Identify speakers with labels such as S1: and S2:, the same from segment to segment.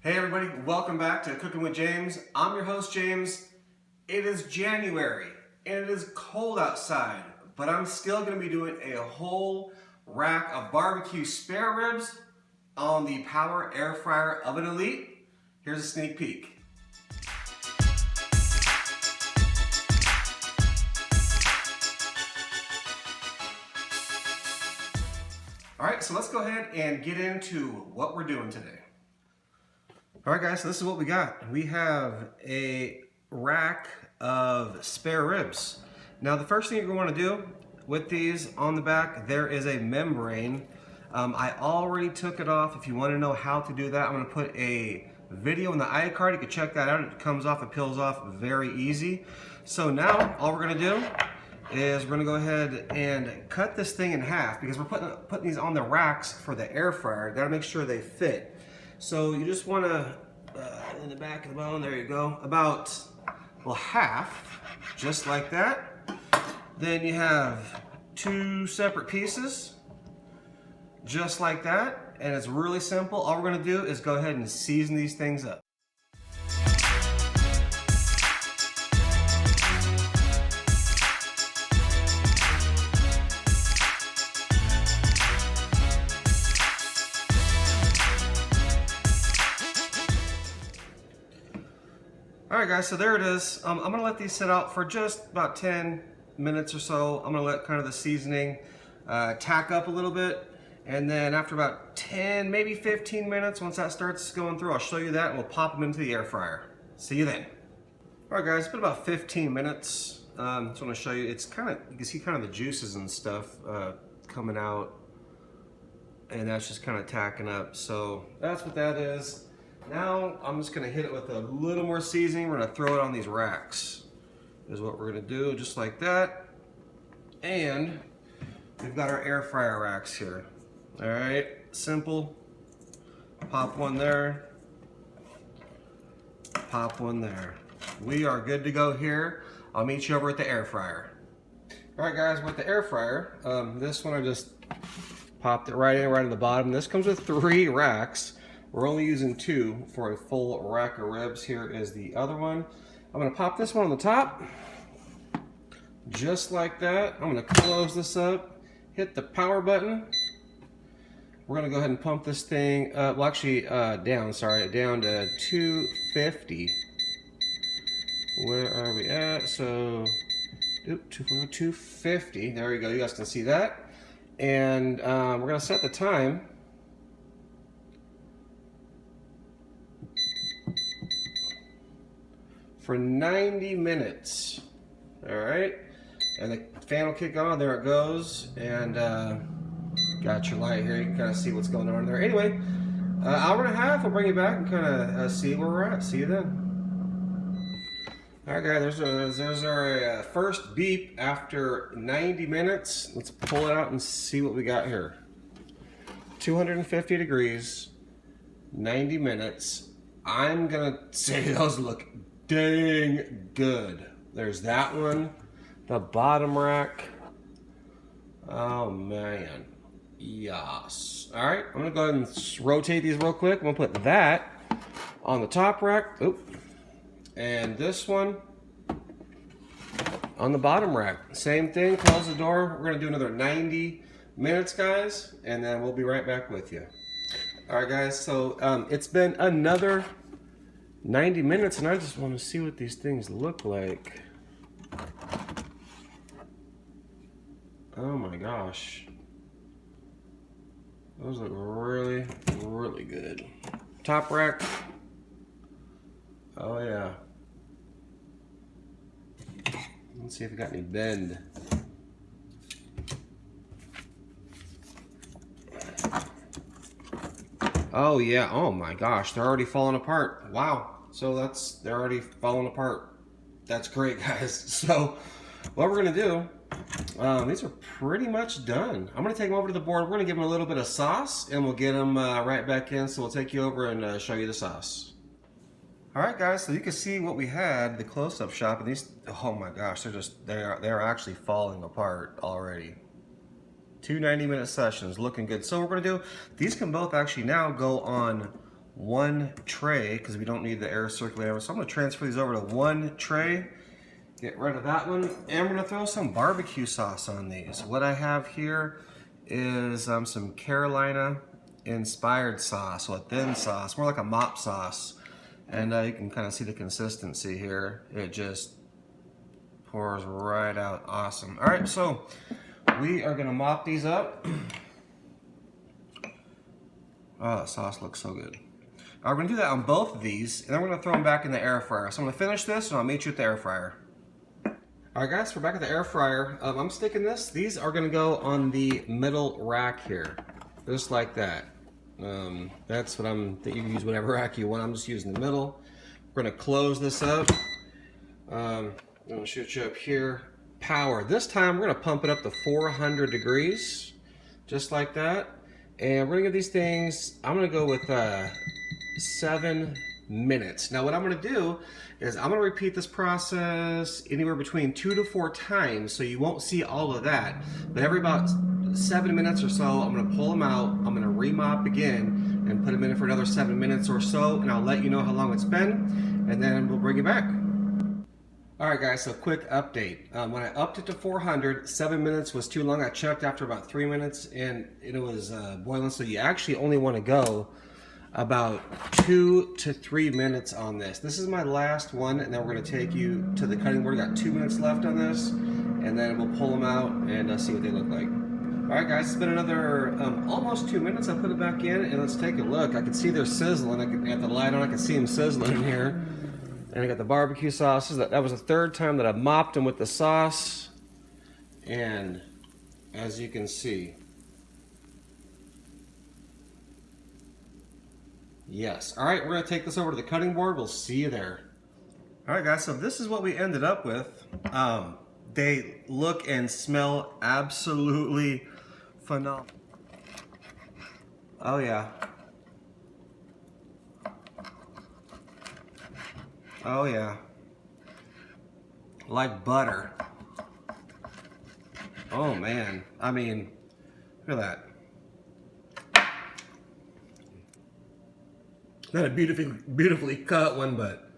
S1: Hey everybody, welcome back to Cooking with James. I'm your host James. It is January and it is cold outside, but I'm still going to be doing a whole rack of barbecue spare ribs on the Power Air Fryer Oven Elite. Here's a sneak peek. Alright, so let's go ahead and get into what we're doing today. Alright guys, so this is what we got. We have a rack of spare ribs. Now the first thing you're going to want to do with these, on the back there is a membrane. I already took it off. If you want to know how to do that, I'm going to put a video in the iCard. You can check that out. It comes off, it peels off very easy. So now all we're going to do is we're going to go ahead and cut this thing in half because we're putting these on the racks for the air fryer. Got to make sure they fit. So you just want to, in the back of the bone, there you go, about, well, half, just like that. Then you have two separate pieces, just like that. And it's really simple. All we're going to do is go ahead and season these things up. Alright guys, so there it is. I'm going to let these sit out for just about 10 minutes or so. I'm going to let kind of the seasoning tack up a little bit. And then after about 10, maybe 15 minutes, once that starts going through, I'll show you that and we'll pop them into the air fryer. See you then. Alright guys, it's been about 15 minutes. Just want to show you, it's kind of, you can see kind of the juices and stuff coming out. And that's just kind of tacking up. So that's what that is. Now I'm just gonna hit it with a little more seasoning. We're gonna throw it on these racks. Is what we're gonna do, just like that. And we've got our air fryer racks here. All right, simple. Pop one there. Pop one there. We are good to go here. I'll meet you over at the air fryer. All right, guys, with the air fryer, this one I just popped it right in, right at the bottom. This comes with 3 racks. We're only using 2 for a full rack of ribs. Here is the other one. I'm going to pop this one on the top, just like that. I'm going to close this up, hit the power button. We're going to go ahead and pump this thing up, well actually down to 250. Where are we at? So, 250. There we go. You guys can see that. And we're going to set the time for 90 minutes. All right, and the fan will kick on. There it goes. And got your light here. You can kind of see what's going on there. Anyway, hour and a half. I'll bring you back and kind of see where we're at. See you then. All right, guys. There's our first beep after 90 minutes. Let's pull it out and see what we got here. 250 degrees, 90 minutes. I'm gonna say those look dang good. There's that one, the bottom rack. Oh man, yes. All right, I'm gonna go ahead and rotate these real quick. I'm gonna put that on the top rack. Oop. And this one on the bottom rack. Same thing, close the door. We're gonna do another 90 minutes, guys, and then we'll be right back with you. All right, guys, so it's been another 90 minutes, and I just want to see what these things look like. Oh my gosh. Those look really, really good. Top rack. Oh yeah. Let's see if we got any bend. Oh yeah, oh my gosh, they're already falling apart. Wow. So they're already falling apart. That's great, guys. So what we're gonna do, these are pretty much done. I'm gonna take them over to the board. We're gonna give them a little bit of sauce and we'll get them right back in. So we'll take you over and show you the sauce. All right, guys, so you can see what we had, the close-up shot, and these, oh my gosh, they're actually falling apart already. 2 90-minute sessions, looking good. So what we're gonna do, these can both actually now go on one tray because we don't need the air circulating. So I'm gonna transfer these over to one tray, get rid of that one, and we're gonna throw some barbecue sauce on these. What I have here is some Carolina inspired sauce, so a thin sauce, more like a mop sauce. And you can kind of see the consistency here. It just pours right out. Awesome. All right, so we are gonna mop these up. Oh, that sauce looks so good. We're gonna do that on both of these, and then we're gonna throw them back in the air fryer. So I'm gonna finish this, and I'll meet you at the air fryer. All right, guys, we're back at the air fryer. I'm sticking this. These are gonna go on the middle rack here, just like that. That's what you can use whatever rack you want. I'm just using the middle. We're gonna close this up. I'm gonna shoot you up here. Power. This time we're gonna pump it up to 400 degrees, just like that. And we're gonna give these things, I'm gonna go with 7 minutes. Now what I'm gonna do is I'm gonna repeat this process anywhere between 2 to 4 times, so you won't see all of that. But every about 7 minutes or so, I'm gonna pull them out, I'm gonna remop again, and put them in for another 7 minutes or so, and I'll let you know how long it's been, and then we'll bring it back. All right, guys, so quick update. When I upped it to 400, 7 minutes was too long. I checked after about 3 minutes, and it was boiling, so you actually only want to go about 2 to 3 minutes on this. This is my last one, and then we're going to take you to the cutting board. We got 2 minutes left on this, and then we'll pull them out and see what they look like. All right, guys, it's been another almost 2 minutes. I put it back in, and let's take a look. I can see they're sizzling. I got the light on. I can see them sizzling in here. And I got the barbecue sauces. That was the third time that I mopped them with the sauce. And as you can see, yes. All right, we're gonna take this over to the cutting board. We'll see you there. All right, guys, so this is what we ended up with. They look and smell absolutely phenomenal. Oh yeah. Oh yeah. Like butter. Oh man. I mean, look at that. Not a beautifully cut one, but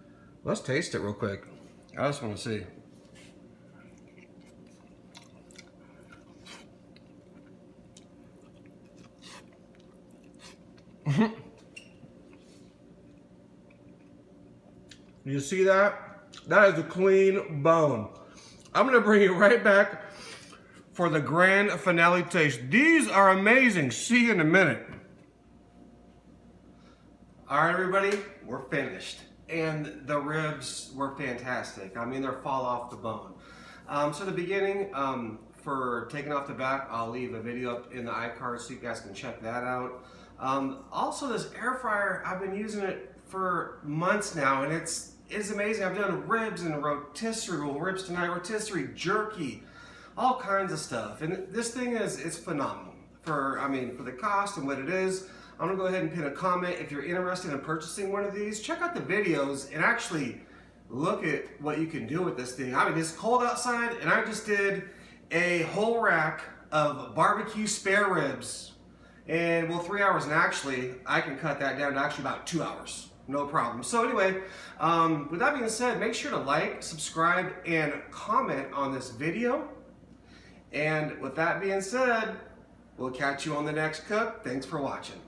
S1: let's taste it real quick. I just want to see. You see that? That is a clean bone. I'm gonna bring you right back for the grand finale taste. These are amazing. See you in a minute. All right, everybody, we're finished. And the ribs were fantastic. I mean, they're fall off the bone. So the beginning, for taking off the back, I'll leave a video up in the iCard so you guys can check that out. Also, this air fryer, I've been using it for months now, and it's amazing. I've done ribs and rotisserie, ribs tonight, rotisserie, jerky, all kinds of stuff. And this thing it's phenomenal for the cost and what it is. I'm gonna go ahead and pin a comment. If you're interested in purchasing one of these, check out the videos and actually look at what you can do with this thing. I mean, it's cold outside, and I just did a whole rack of barbecue spare ribs. And well, 3 hours, and actually, I can cut that down to actually about 2 hours. No problem. So anyway, with that being said, make sure to like, subscribe, and comment on this video. And with that being said, we'll catch you on the next cook. Thanks for watching.